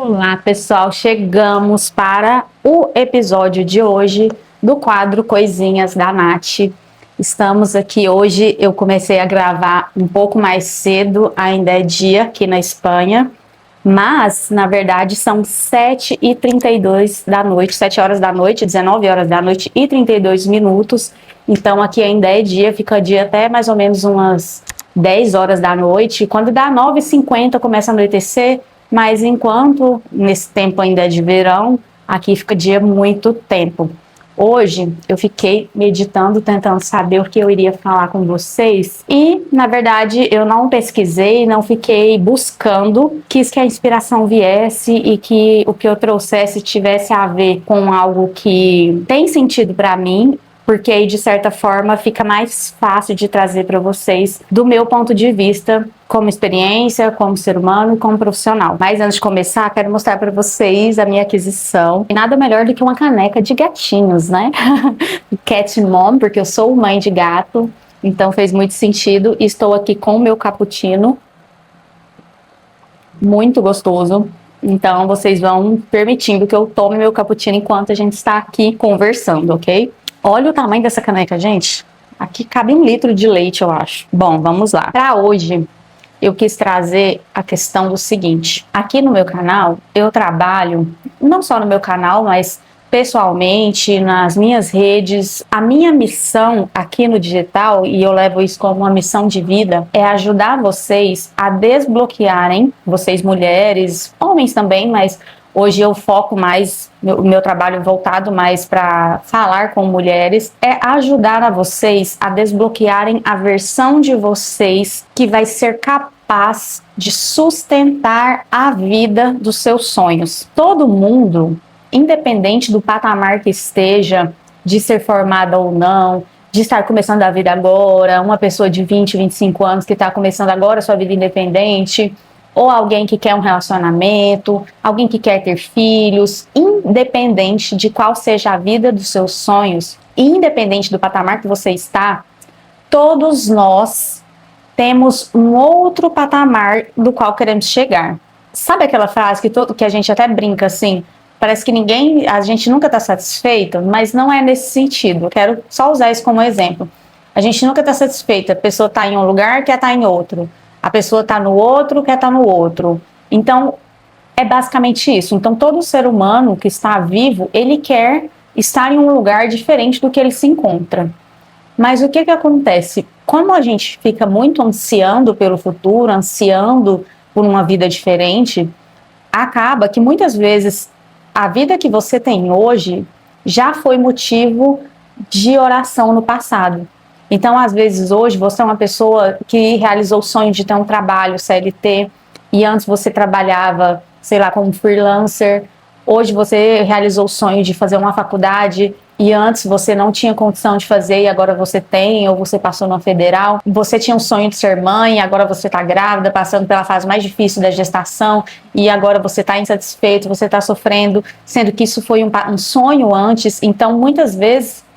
Olá, pessoal, chegamos para o episódio de hoje do quadro Coisinhas da Nath. Estamos aqui hoje, eu comecei a gravar um pouco mais cedo, ainda é dia aqui na Espanha, mas na verdade são 7h32 da noite, 7 horas da noite, 19 horas da noite e 32 minutos. Então aqui ainda é dia, fica dia até mais ou menos umas 10 horas da noite. Quando dá 9h50 começa a anoitecer. Mas enquanto nesse tempo ainda é de verão, aqui fica dia muito tempo. Hoje eu fiquei meditando, tentando saber o que eu iria falar com vocês e, na verdade, eu não pesquisei, não fiquei buscando, quis que a inspiração viesse e que o que eu trouxesse tivesse a ver com algo que tem sentido para mim, porque aí, de certa forma, fica mais fácil de trazer para vocês do meu ponto de vista, como experiência, como ser humano e como profissional. Mas antes de começar, quero mostrar para vocês a minha aquisição. E nada melhor do que uma caneca de gatinhos, né? Cat Mom, porque eu sou mãe de gato, então fez muito sentido. Estou aqui com o meu cappuccino, muito gostoso. Então vocês vão permitindo que eu tome meu cappuccino enquanto a gente está aqui conversando, ok? Olha o tamanho dessa caneca, gente. Aqui cabe 1 litro de leite, eu acho. Bom, vamos lá. Para hoje, eu quis trazer a questão do seguinte. Aqui no meu canal, eu trabalho, não só no meu canal, mas pessoalmente, nas minhas redes. A minha missão aqui no digital, e eu levo isso como uma missão de vida, é ajudar vocês a desbloquearem, vocês mulheres, homens também, mas hoje eu foco mais, o meu trabalho voltado mais para falar com mulheres, é ajudar a vocês a desbloquearem a versão de vocês que vai ser capaz de sustentar a vida dos seus sonhos. Todo mundo, independente do patamar que esteja, de ser formada ou não, de estar começando a vida agora, uma pessoa de 20, 25 anos que está começando agora a sua vida independente, ou alguém que quer um relacionamento, alguém que quer ter filhos, independente de qual seja a vida dos seus sonhos, independente do patamar que você está, todos nós temos um outro patamar do qual queremos chegar. Sabe aquela frase que a gente até brinca assim, parece que a gente nunca está satisfeito, mas não é nesse sentido. Eu quero só usar isso como exemplo. A gente nunca está satisfeita, a pessoa está em um lugar, quer estar em outro. A pessoa está no outro, quer estar no outro. Então, é basicamente isso. Então, todo ser humano que está vivo, ele quer estar em um lugar diferente do que ele se encontra. Mas o que acontece? Como a gente fica muito ansiando pelo futuro, ansiando por uma vida diferente, acaba que muitas vezes a vida que você tem hoje já foi motivo de oração no passado. Então, às vezes, hoje, você é uma pessoa que realizou o sonho de ter um trabalho CLT, e antes você trabalhava, sei lá, como freelancer. Hoje você realizou o sonho de fazer uma faculdade, e antes você não tinha condição de fazer, e agora você tem, ou você passou na federal. Você tinha um sonho de ser mãe, e agora você está grávida, passando pela fase mais difícil da gestação, e agora você está insatisfeito, você está sofrendo, sendo que isso foi um sonho antes. Então, muitas vezes,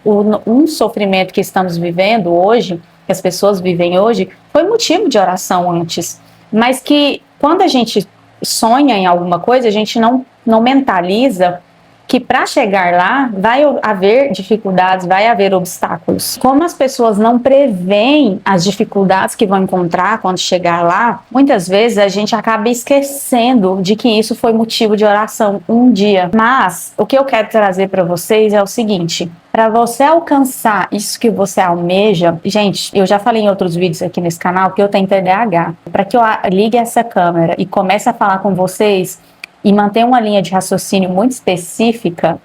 um sofrimento que estamos vivendo hoje, que as pessoas vivem hoje, foi motivo de oração antes. Mas que quando a gente sonha em alguma coisa, a gente não mentaliza que para chegar lá vai haver dificuldades, vai haver obstáculos. Como as pessoas não preveem as dificuldades que vão encontrar quando chegar lá, muitas vezes a gente acaba esquecendo de que isso foi motivo de oração um dia. Mas o que eu quero trazer para vocês é o seguinte: para você alcançar isso que você almeja, gente, eu já falei em outros vídeos aqui nesse canal que eu tenho TDAH. Para que eu ligue essa câmera e comece a falar com vocês e manter uma linha de raciocínio muito específica,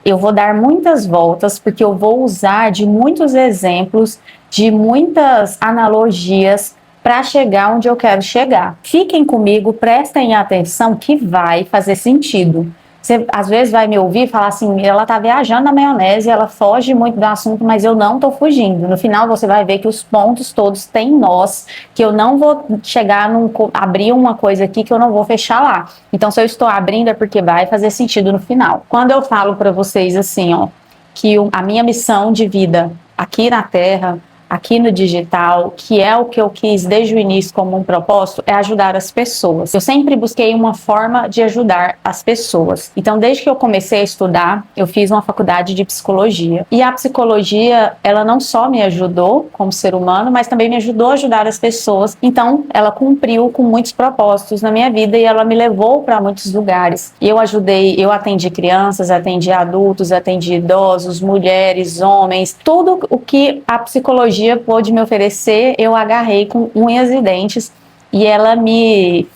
eu vou dar muitas voltas, porque eu vou usar de muitos exemplos, de muitas analogias para chegar onde eu quero chegar. Fiquem comigo, prestem atenção que vai fazer sentido. Você às vezes vai me ouvir falar assim, ela tá viajando na maionese, ela foge muito do assunto, mas eu não tô fugindo. No final você vai ver que os pontos todos têm nós, que eu não vou chegar abrir uma coisa aqui que eu não vou fechar lá. Então, se eu estou abrindo é porque vai fazer sentido no final. Quando eu falo para vocês assim, ó, que a minha missão de vida aqui na Terra, aqui no digital, que é o que eu quis desde o início como um propósito, é ajudar as pessoas. Eu sempre busquei uma forma de ajudar as pessoas. Então, desde que eu comecei a estudar, eu fiz uma faculdade de psicologia. E a psicologia, ela não só me ajudou como ser humano, mas também me ajudou a ajudar as pessoas. Então, ela cumpriu com muitos propósitos na minha vida e ela me levou para muitos lugares. E eu atendi crianças, atendi adultos, atendi idosos, mulheres, homens, tudo o que a psicologia pôde me oferecer, eu agarrei com unhas e dentes e ela me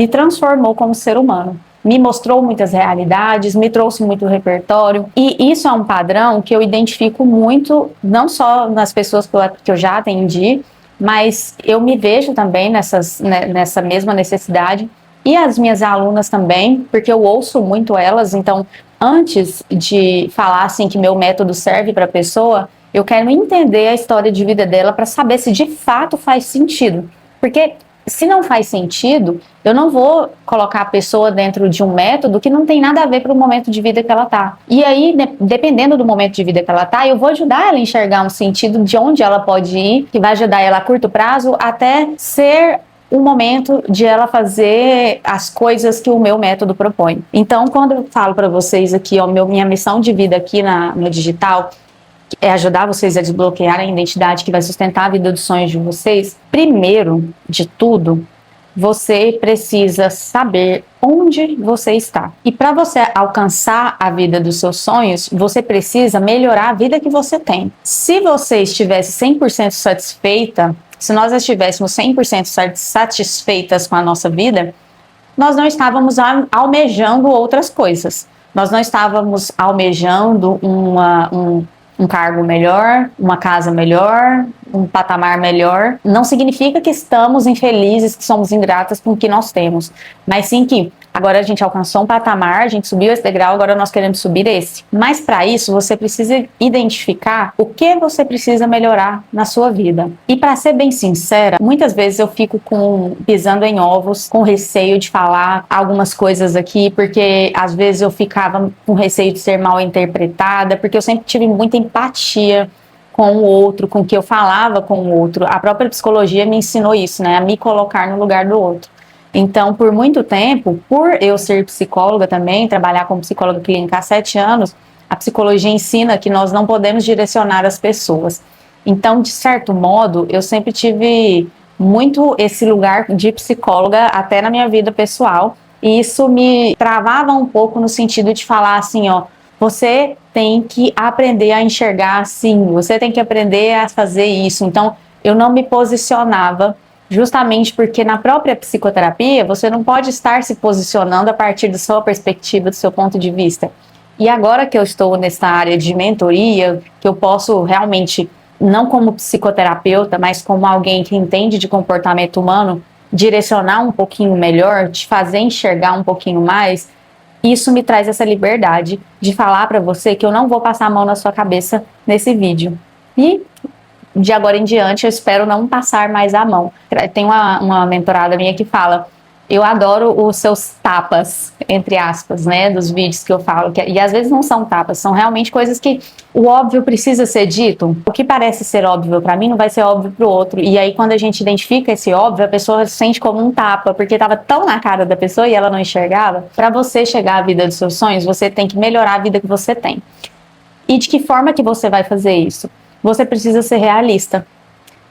transformou como ser humano. Me mostrou muitas realidades, me trouxe muito repertório e isso é um padrão que eu identifico muito, não só nas pessoas que eu já atendi, mas eu me vejo também nessa mesma necessidade e as minhas alunas também, porque eu ouço muito elas, então antes de falar assim que meu método serve para a pessoa, eu quero entender a história de vida dela para saber se de fato faz sentido. Porque se não faz sentido, eu não vou colocar a pessoa dentro de um método que não tem nada a ver para o momento de vida que ela está. E aí, dependendo do momento de vida que ela está, eu vou ajudar ela a enxergar um sentido de onde ela pode ir, que vai ajudar ela a curto prazo até ser o momento de ela fazer as coisas que o meu método propõe. Então, quando eu falo para vocês aqui, ó, minha missão de vida aqui no digital é ajudar vocês a desbloquear a identidade que vai sustentar a vida dos sonhos de vocês, primeiro de tudo, você precisa saber onde você está. E para você alcançar a vida dos seus sonhos, você precisa melhorar a vida que você tem. Se você estivesse 100% satisfeita, se nós estivéssemos 100% satisfeitas com a nossa vida, nós não estávamos almejando outras coisas. Nós não estávamos almejando um cargo melhor, uma casa melhor, um patamar melhor. Não significa que estamos infelizes, que somos ingratas com o que nós temos, mas sim que agora a gente alcançou um patamar, a gente subiu esse degrau, agora nós queremos subir esse. Mas para isso você precisa identificar o que você precisa melhorar na sua vida. E para ser bem sincera, muitas vezes eu fico pisando em ovos, com receio de falar algumas coisas aqui, porque às vezes eu ficava com receio de ser mal interpretada, porque eu sempre tive muita empatia com o outro, com o que eu falava com o outro. A própria psicologia me ensinou isso, né? A me colocar no lugar do outro. Então, por muito tempo, por eu ser psicóloga também, trabalhar como psicóloga clínica há 7 anos, a psicologia ensina que nós não podemos direcionar as pessoas. Então, de certo modo, eu sempre tive muito esse lugar de psicóloga até na minha vida pessoal, e isso me travava um pouco no sentido de falar assim, ó, você tem que aprender a enxergar assim, você tem que aprender a fazer isso. Então, eu não me posicionava justamente porque na própria psicoterapia você não pode estar se posicionando a partir da sua perspectiva, do seu ponto de vista. E agora que eu estou nessa área de mentoria, que eu posso realmente, não como psicoterapeuta, mas como alguém que entende de comportamento humano, direcionar um pouquinho melhor, te fazer enxergar um pouquinho mais, isso me traz essa liberdade de falar para você que eu não vou passar a mão na sua cabeça nesse vídeo. E de agora em diante eu espero não passar mais a mão. Tem uma mentorada minha que fala, eu adoro os seus tapas, entre aspas, né, dos vídeos que eu falo, e às vezes não são tapas, são realmente coisas que o óbvio precisa ser dito. O que parece ser óbvio para mim não vai ser óbvio para o outro, e aí quando a gente identifica esse óbvio, a pessoa sente como um tapa, porque estava tão na cara da pessoa e ela não enxergava. Para você chegar à vida dos seus sonhos, você tem que melhorar a vida que você tem. E de que forma que você vai fazer isso? Você precisa ser realista.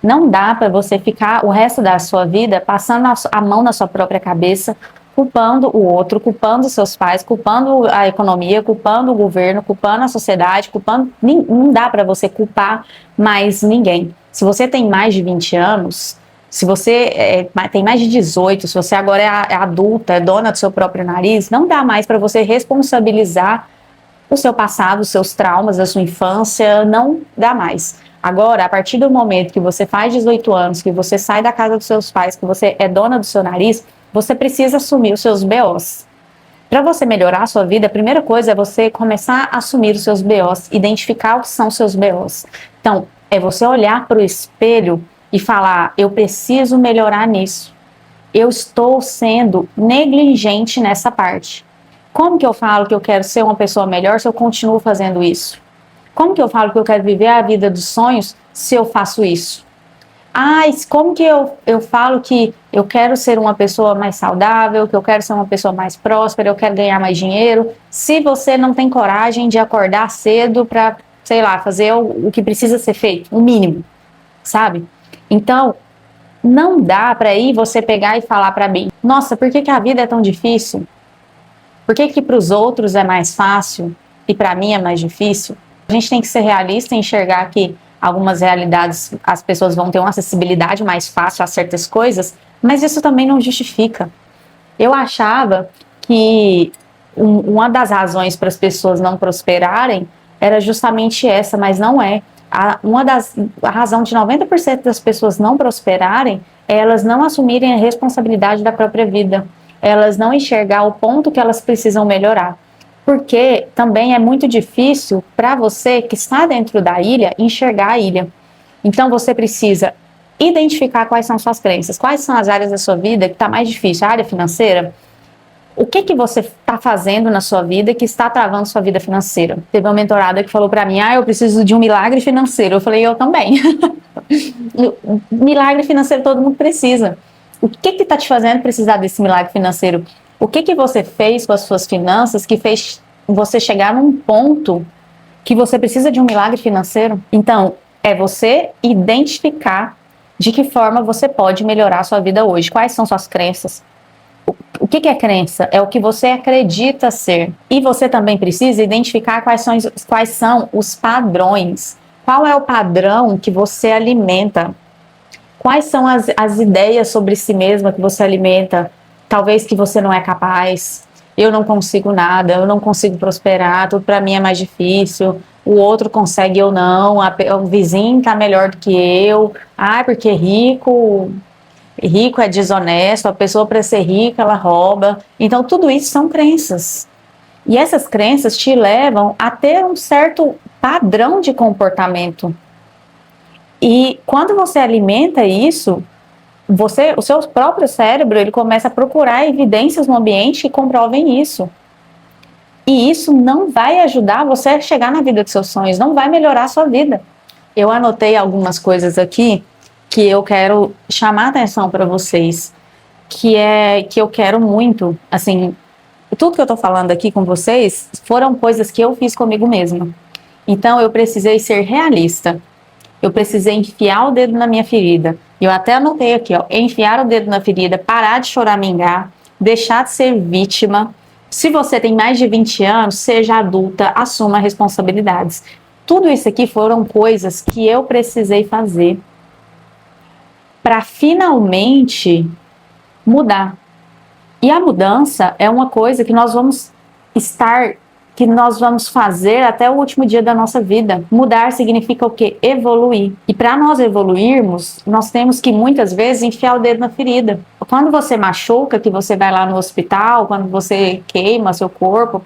Não dá para você ficar o resto da sua vida passando a mão na sua própria cabeça, culpando o outro, culpando seus pais, culpando a economia, culpando o governo, culpando a sociedade, culpando... Não dá para você culpar mais ninguém. Se você tem mais de 20 anos, se você tem mais de 18, se você agora é adulta, é dona do seu próprio nariz, não dá mais para você responsabilizar o seu passado, os seus traumas, a sua infância, não dá mais. Agora, a partir do momento que você faz 18 anos, que você sai da casa dos seus pais, que você é dona do seu nariz, você precisa assumir os seus BOs. Para você melhorar a sua vida, a primeira coisa é você começar a assumir os seus BOs, identificar o que são seus BOs. Então, é você olhar para o espelho e falar, eu preciso melhorar nisso. Eu estou sendo negligente nessa parte. Como que eu falo que eu quero ser uma pessoa melhor se eu continuo fazendo isso? Como que eu falo que eu quero viver a vida dos sonhos se eu faço isso? Como que eu falo que eu quero ser uma pessoa mais saudável, que eu quero ser uma pessoa mais próspera, eu quero ganhar mais dinheiro, se você não tem coragem de acordar cedo para, sei lá, fazer o que precisa ser feito, o mínimo, sabe? Então, não dá para ir você pegar e falar para mim, nossa, por que que a vida é tão difícil? Por que que para os outros é mais fácil e para mim é mais difícil? A gente tem que ser realista e enxergar que algumas realidades as pessoas vão ter uma acessibilidade mais fácil a certas coisas, mas isso também não justifica. Eu achava que uma das razões para as pessoas não prosperarem era justamente essa, mas não é. A razão de 90% das pessoas não prosperarem é elas não assumirem a responsabilidade da própria vida, elas não enxergar o ponto que elas precisam melhorar. Porque também é muito difícil para você que está dentro da ilha enxergar a ilha. Então você precisa identificar quais são suas crenças, quais são as áreas da sua vida que está mais difícil. A área financeira, o que que você está fazendo na sua vida que está travando sua vida financeira? Teve uma mentorada que falou para mim, eu preciso de um milagre financeiro. Eu falei, eu também. Milagre financeiro todo mundo precisa. O que que está te fazendo precisar desse milagre financeiro? O que que você fez com as suas finanças que fez você chegar num ponto que você precisa de um milagre financeiro? Então, é você identificar de que forma você pode melhorar a sua vida hoje. Quais são suas crenças? O que é crença? É o que você acredita ser. E você também precisa identificar quais são os padrões. Qual é o padrão que você alimenta? Quais são as ideias sobre si mesma que você alimenta? Talvez que você não é capaz, eu não consigo nada, eu não consigo prosperar, tudo para mim é mais difícil, o outro consegue, eu não, o vizinho está melhor do que eu, porque rico é desonesto, a pessoa para ser rica ela rouba. Então tudo isso são crenças. E essas crenças te levam a ter um certo padrão de comportamento. E quando você alimenta isso, o seu próprio cérebro ele começa a procurar evidências no ambiente que comprovem isso. E isso não vai ajudar você a chegar na vida dos seus sonhos, não vai melhorar a sua vida. Eu anotei algumas coisas aqui que eu quero chamar a atenção para vocês, que eu quero muito, assim, tudo que eu tô falando aqui com vocês foram coisas que eu fiz comigo mesma. Então eu precisei ser realista. Eu precisei enfiar o dedo na minha ferida. Eu até anotei aqui, enfiar o dedo na ferida, parar de choramingar, deixar de ser vítima. Se você tem mais de 20 anos, seja adulta, assuma responsabilidades. Tudo isso aqui foram coisas que eu precisei fazer para finalmente mudar. E a mudança é uma coisa que nós vamos fazer até o último dia da nossa vida. Mudar significa o quê? Evoluir. E para nós evoluirmos, nós temos que muitas vezes enfiar o dedo na ferida. Quando você machuca, que você vai lá no hospital, quando você queima seu corpo,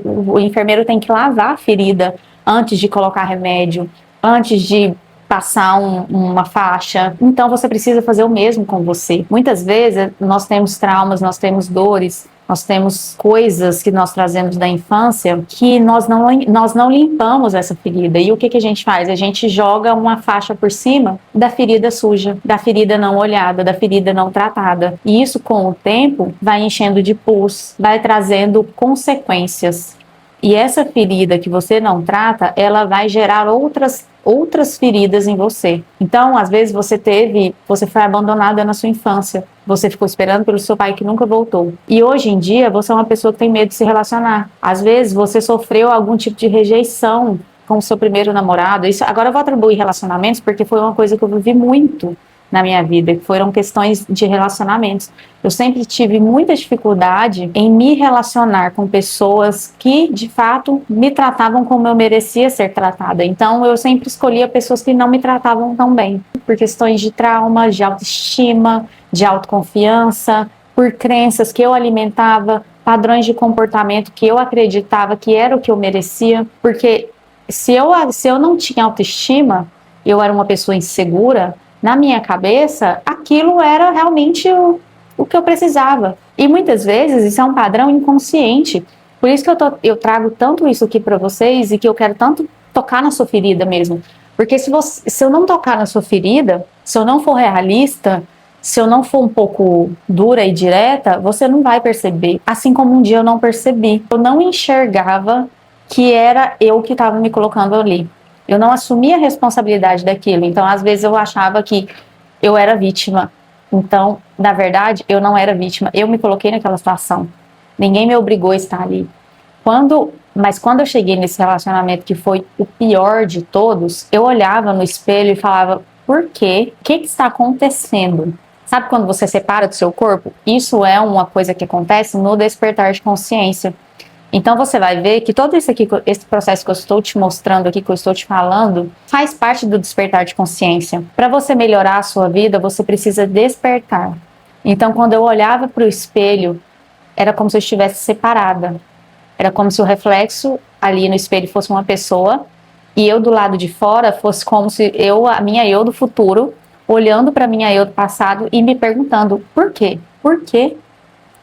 o enfermeiro tem que lavar a ferida antes de colocar remédio, antes de passar uma faixa. Então você precisa fazer o mesmo com você. Muitas vezes nós temos traumas, nós temos dores, nós temos coisas que nós trazemos da infância que nós não limpamos essa ferida. E o que a gente faz? A gente joga uma faixa por cima da ferida suja, da ferida não olhada, da ferida não tratada. E isso, com o tempo, vai enchendo de pus, vai trazendo consequências. E essa ferida que você não trata, ela vai gerar outras feridas em você. Então, às vezes você foi abandonada na sua infância, você ficou esperando pelo seu pai que nunca voltou. E hoje em dia, você é uma pessoa que tem medo de se relacionar. Às vezes você sofreu algum tipo de rejeição com o seu primeiro namorado. Agora eu vou atribuir relacionamentos porque foi uma coisa que eu vivi muito na minha vida, que foram questões de relacionamentos. Eu sempre tive muita dificuldade em me relacionar com pessoas que, de fato, me tratavam como eu merecia ser tratada. Então, eu sempre escolhia pessoas que não me tratavam tão bem, por questões de trauma, de autoestima, de autoconfiança, por crenças que eu alimentava, padrões de comportamento que eu acreditava que era o que eu merecia, porque se eu não tinha autoestima, eu era uma pessoa insegura, na minha cabeça, aquilo era realmente o que eu precisava. E muitas vezes isso é um padrão inconsciente. Por isso que eu trago tanto isso aqui para vocês e que eu quero tanto tocar na sua ferida mesmo. Porque se eu não tocar na sua ferida, se eu não for realista, se eu não for um pouco dura e direta, você não vai perceber. Assim como um dia eu não percebi. Eu não enxergava que era eu que estava me colocando ali. Eu não assumia a responsabilidade daquilo. Então, às vezes, eu achava que eu era vítima. Então, na verdade, eu não era vítima. Eu me coloquei naquela situação. Ninguém me obrigou a estar ali. Mas quando eu cheguei nesse relacionamento que foi o pior de todos, eu olhava no espelho e falava, por quê? O que está acontecendo? Sabe quando você separa do seu corpo? Isso é uma coisa que acontece no despertar de consciência. Então você vai ver que todo isso aqui, esse processo que eu estou te mostrando aqui, que eu estou te falando, faz parte do despertar de consciência. Para você melhorar a sua vida, você precisa despertar. Então quando eu olhava para o espelho, era como se eu estivesse separada. Era como se o reflexo ali no espelho fosse uma pessoa e eu do lado de fora fosse como se a minha eu do futuro, olhando para a minha eu do passado e me perguntando, por quê? Por quê?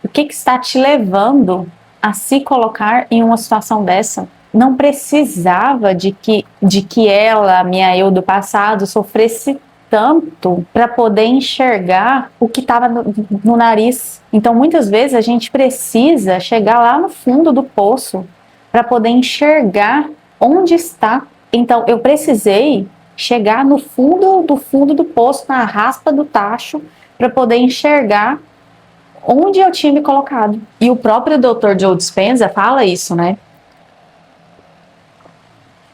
O que está te levando a se colocar em uma situação dessa? Não precisava de que ela, minha eu do passado, sofresse tanto para poder enxergar o que estava no nariz. Então, muitas vezes, a gente precisa chegar lá no fundo do poço para poder enxergar onde está. Então, eu precisei chegar no fundo do poço, na raspa do tacho, para poder enxergar onde eu tinha me colocado. E o próprio Dr. Joe Dispenza fala isso, né?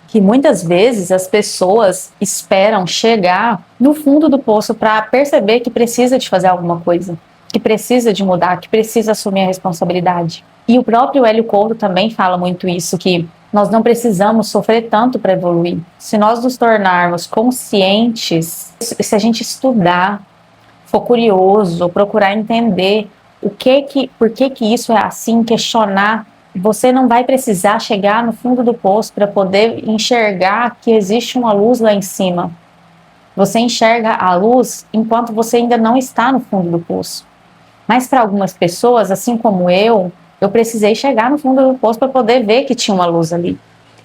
Que muitas vezes as pessoas esperam chegar no fundo do poço para perceber que precisa de fazer alguma coisa, que precisa de mudar, que precisa assumir a responsabilidade. E o próprio Hélio Couto também fala muito isso, que nós não precisamos sofrer tanto para evoluir. Se nós nos tornarmos conscientes, se a gente estudar, for curioso, procurar entender por que isso é assim, questionar, você não vai precisar chegar no fundo do poço para poder enxergar que existe uma luz lá em cima. Você enxerga a luz enquanto você ainda não está no fundo do poço. Mas para algumas pessoas, assim como eu precisei chegar no fundo do poço para poder ver que tinha uma luz ali.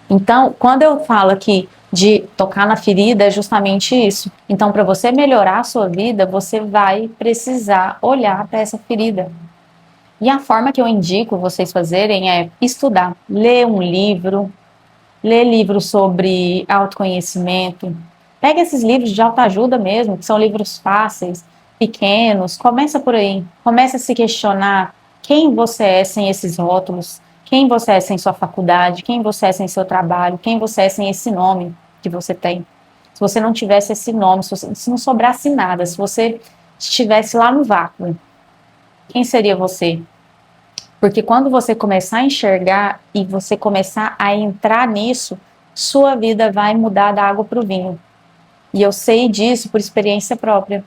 Então, quando eu falo aqui de tocar na ferida, é justamente isso. Então, para você melhorar a sua vida, você vai precisar olhar para essa ferida. E a forma que eu indico vocês fazerem é estudar, ler um livro, ler livros sobre autoconhecimento. Pega esses livros de autoajuda mesmo, que são livros fáceis, pequenos, começa por aí. Começa a se questionar quem você é sem esses rótulos, quem você é sem sua faculdade, quem você é sem seu trabalho, quem você é sem esse nome que você tem. Se você não tivesse esse nome, se não sobrasse nada, se você estivesse lá no vácuo, quem seria você? Porque quando você começar a enxergar e você começar a entrar nisso, sua vida vai mudar da água para o vinho. E eu sei disso por experiência própria.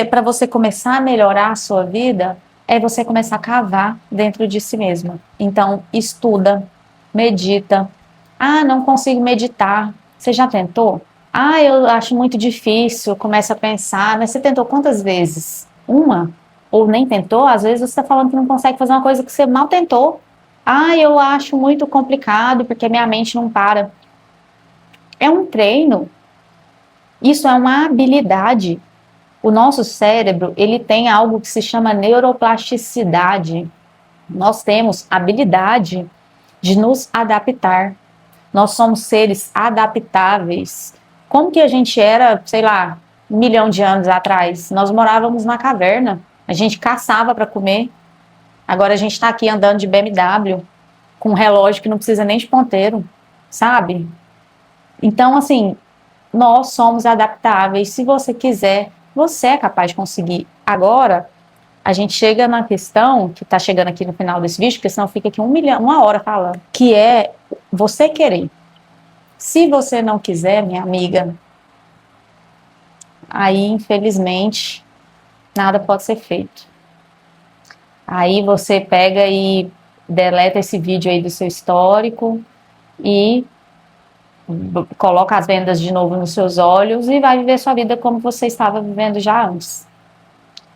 Para você começar a melhorar a sua vida, é você começar a cavar dentro de si mesma. Então, estuda, medita. Ah, não consigo meditar. Você já tentou? Ah, eu acho muito difícil. Começa a pensar. Mas você tentou quantas vezes? Uma? Ou nem tentou? Às vezes você está falando que não consegue fazer uma coisa que você mal tentou. Ah, eu acho muito complicado porque minha mente não para. É um treino. Isso é uma habilidade. O nosso cérebro, ele tem algo que se chama neuroplasticidade. Nós temos habilidade de nos adaptar. Nós somos seres adaptáveis. Como que a gente era, sei lá, 1 milhão de anos atrás? Nós morávamos na caverna. A gente caçava para comer. Agora a gente está aqui andando de BMW, com um relógio que não precisa nem de ponteiro, sabe? Então, assim, nós somos adaptáveis. Se você quiser, você é capaz de conseguir. Agora, a gente chega na questão, que está chegando aqui no final desse vídeo, porque senão fica aqui 1 hora falando, que é você querer. Se você não quiser, minha amiga, aí, infelizmente, nada pode ser feito. Aí você pega e deleta esse vídeo aí do seu histórico e coloca as vendas de novo nos seus olhos e vai viver sua vida como você estava vivendo já antes.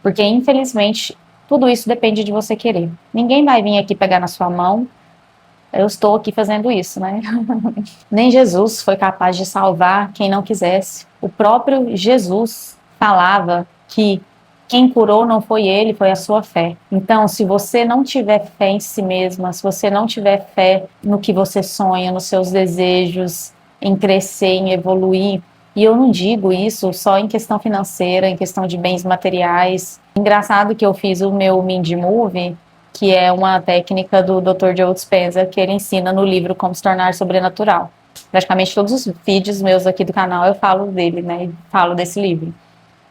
Porque, infelizmente, tudo isso depende de você querer. Ninguém vai vir aqui pegar na sua mão Eu estou aqui fazendo isso, né? Nem Jesus foi capaz de salvar quem não quisesse. O próprio Jesus falava que quem curou não foi ele, foi a sua fé. Então, se você não tiver fé em si mesma, se você não tiver fé no que você sonha, nos seus desejos, em crescer, em evoluir, e eu não digo isso só em questão financeira, em questão de bens materiais. Engraçado que eu fiz o meu Mindy Movie, que é uma técnica do Dr. Joe Dispenza, que ele ensina no livro Como Se Tornar Sobrenatural. Praticamente todos os vídeos meus aqui do canal eu falo dele, né? Falo desse livro.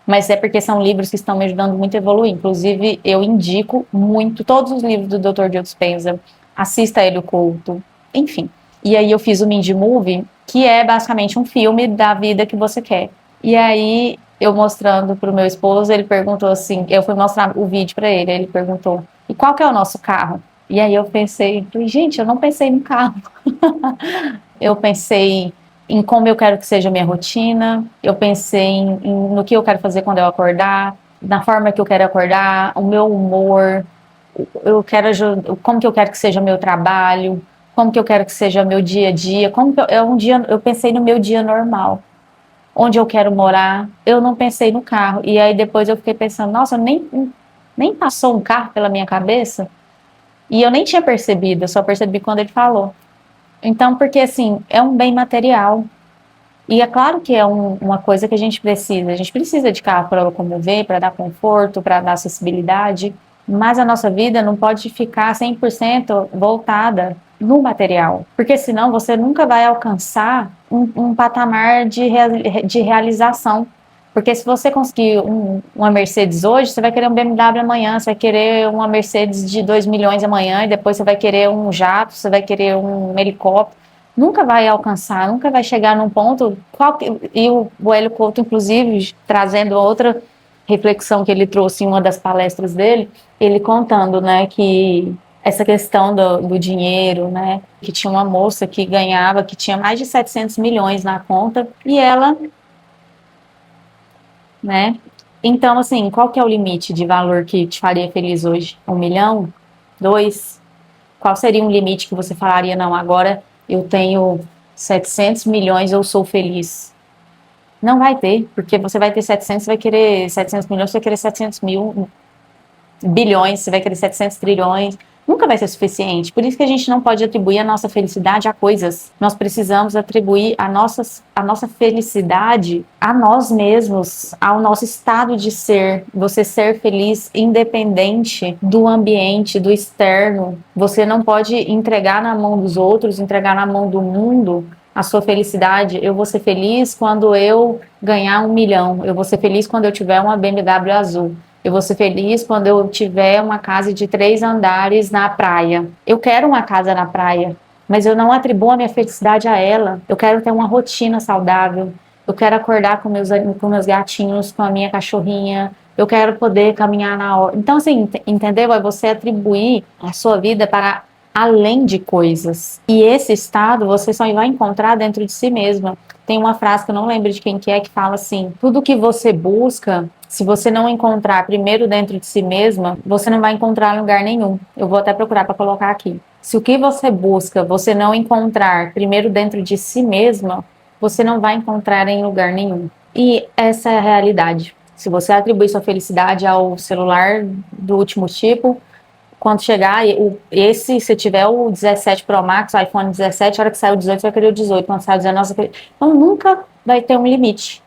Mas é porque são livros que estão me ajudando muito a evoluir. Inclusive, eu indico muito todos os livros do Dr. Joe Dispenza. Assista ele o culto, enfim. E aí eu fiz o Mindy Movie, que é basicamente um filme da vida que você quer. E aí eu mostrando para o meu esposo, ele perguntou assim, eu fui mostrar o vídeo para ele, ele perguntou: "E qual que é o nosso carro?" E aí eu pensei, gente, eu não pensei no carro. Eu pensei em como eu quero que seja a minha rotina, eu pensei no que eu quero fazer quando eu acordar, na forma que eu quero acordar, o meu humor, eu quero como que eu quero que seja o meu trabalho, como que eu quero que seja o meu dia a dia, como que eu pensei no meu dia normal, onde eu quero morar, eu não pensei no carro. E aí depois eu fiquei pensando, nossa, nem passou um carro pela minha cabeça, e eu nem tinha percebido, eu só percebi quando ele falou. Então, porque assim, é um bem material. E é claro que é uma coisa que a gente precisa de carro para locomover, para dar conforto, para dar acessibilidade, mas a nossa vida não pode ficar 100% voltada no material, porque senão você nunca vai alcançar um patamar de realização. Porque se você conseguir uma Mercedes hoje, você vai querer um BMW amanhã, você vai querer uma Mercedes de 2 milhões amanhã, e depois você vai querer um jato, você vai querer um helicóptero. Nunca vai alcançar, nunca vai chegar num ponto. E o Hélio Couto, inclusive, trazendo outra reflexão que ele trouxe em uma das palestras dele, ele contando, né, que essa questão do dinheiro, né, que tinha uma moça que ganhava, que tinha mais de 700 milhões na conta, e ela, né, então, assim, qual que é o limite de valor que te faria feliz hoje? 1 milhão? 2? Qual seria um limite que você falaria, não, agora eu tenho 700 milhões, eu sou feliz? Não vai ter, porque você vai ter 700, você vai querer 700 milhões, você vai querer 700 mil bilhões, você vai querer 700 trilhões. Nunca vai ser suficiente. Por isso que a gente não pode atribuir a nossa felicidade a coisas. Nós precisamos atribuir a nossa felicidade a nós mesmos, ao nosso estado de ser. Você ser feliz independente do ambiente, do externo. Você não pode entregar na mão dos outros, entregar na mão do mundo a sua felicidade. Eu vou ser feliz quando eu ganhar 1 milhão. Eu vou ser feliz quando eu tiver uma BMW azul. Eu vou ser feliz quando eu tiver uma casa de 3 andares na praia. Eu quero uma casa na praia, mas eu não atribuo a minha felicidade a ela. Eu quero ter uma rotina saudável. Eu quero acordar com meus gatinhos, com a minha cachorrinha. Eu quero poder caminhar na hora. Então, assim, entendeu? É você atribuir a sua vida para além de coisas. E esse estado você só vai encontrar dentro de si mesma. Tem uma frase que eu não lembro de quem que é, que fala assim: tudo que você busca, se você não encontrar primeiro dentro de si mesma, você não vai encontrar em lugar nenhum. Eu vou até procurar para colocar aqui. Se o que você busca, você não encontrar primeiro dentro de si mesma, você não vai encontrar em lugar nenhum. E essa é a realidade. Se você atribui sua felicidade ao celular do último tipo, quando chegar, se tiver o 17 Pro Max, o iPhone 17, a hora que sair o 18, você vai querer o 18, quando sair o 19, você vai querer... Então, nunca vai ter um limite.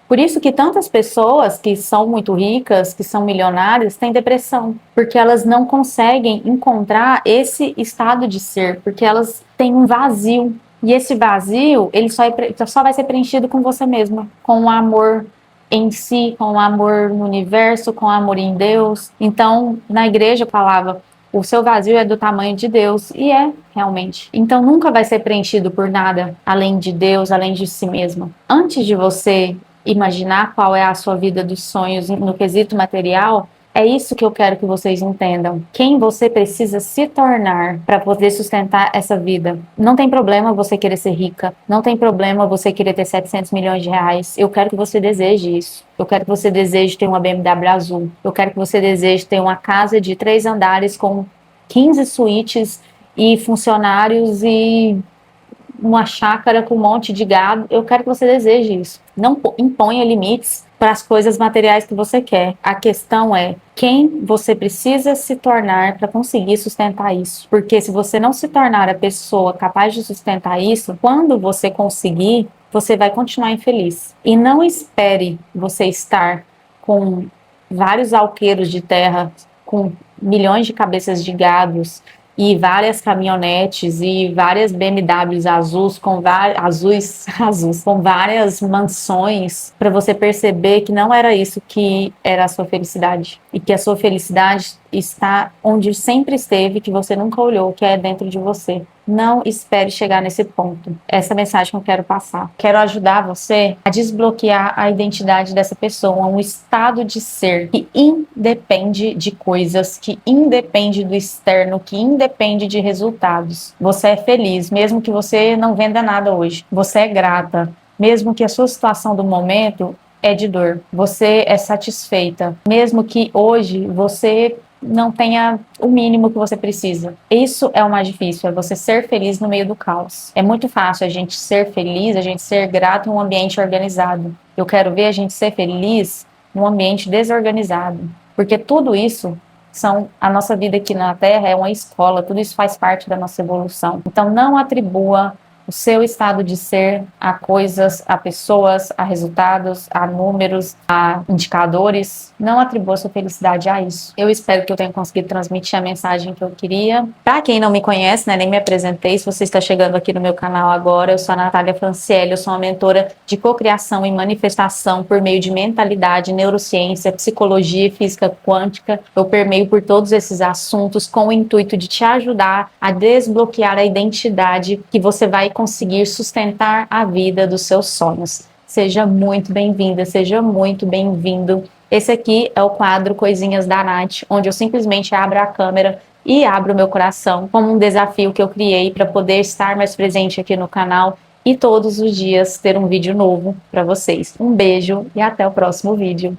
Por isso que tantas pessoas que são muito ricas, que são milionárias, têm depressão, porque elas não conseguem encontrar esse estado de ser, porque elas têm um vazio. E esse vazio, ele só vai ser preenchido com você mesma, com o amor em si, com o amor no universo, com o amor em Deus. Então, na igreja eu falava, o seu vazio é do tamanho de Deus, e é, realmente. Então, nunca vai ser preenchido por nada além de Deus, além de si mesma. Antes de você imaginar qual é a sua vida dos sonhos no quesito material, é isso que eu quero que vocês entendam. Quem você precisa se tornar para poder sustentar essa vida. Não tem problema você querer ser rica. Não tem problema você querer ter 700 milhões de reais. Eu quero que você deseje isso. Eu quero que você deseje ter uma BMW azul. Eu quero que você deseje ter uma casa de 3 andares com 15 suítes e funcionários e uma chácara com um monte de gado. Eu quero que você deseje isso. Não imponha limites para as coisas materiais que você quer. A questão é quem você precisa se tornar para conseguir sustentar isso. Porque se você não se tornar a pessoa capaz de sustentar isso, quando você conseguir, você vai continuar infeliz. E não espere você estar com vários alqueires de terra, com milhões de cabeças de gados, e várias caminhonetes e várias BMWs azuis azuis com várias mansões para você perceber que não era isso que era a sua felicidade e que a sua felicidade está onde sempre esteve, que você nunca olhou, que é dentro de você. Não espere chegar nesse ponto. Essa é a mensagem que eu quero passar. Quero ajudar você a desbloquear a identidade dessa pessoa, um estado de ser que independe de coisas, que independe do externo, que independe de resultados. Você é feliz, mesmo que você não venda nada hoje. Você é grata, mesmo que a sua situação do momento é de dor. Você é satisfeita, mesmo que hoje você não tenha o mínimo que você precisa. Isso é o mais difícil, é você ser feliz no meio do caos. É muito fácil a gente ser feliz, a gente ser grato em um ambiente organizado. Eu quero ver a gente ser feliz num ambiente desorganizado, porque tudo isso a nossa vida aqui na Terra é uma escola, tudo isso faz parte da nossa evolução. Então não atribua o seu estado de ser a coisas, a pessoas, a resultados, a números, a indicadores. Não atribua sua felicidade a isso. Eu espero que eu tenha conseguido transmitir a mensagem que eu queria. Para quem não me conhece, né, nem me apresentei, se você está chegando aqui no meu canal agora, eu sou a Natália Franciele, eu sou uma mentora de cocriação e manifestação por meio de mentalidade, neurociência, psicologia e física quântica. Eu permeio por todos esses assuntos com o intuito de te ajudar a desbloquear a identidade que você vai conseguir sustentar a vida dos seus sonhos. Seja muito bem-vinda, seja muito bem-vindo. Esse aqui é o quadro Coisinhas da Nath, onde eu simplesmente abro a câmera e abro o meu coração como um desafio que eu criei para poder estar mais presente aqui no canal e todos os dias ter um vídeo novo para vocês. Um beijo e até o próximo vídeo.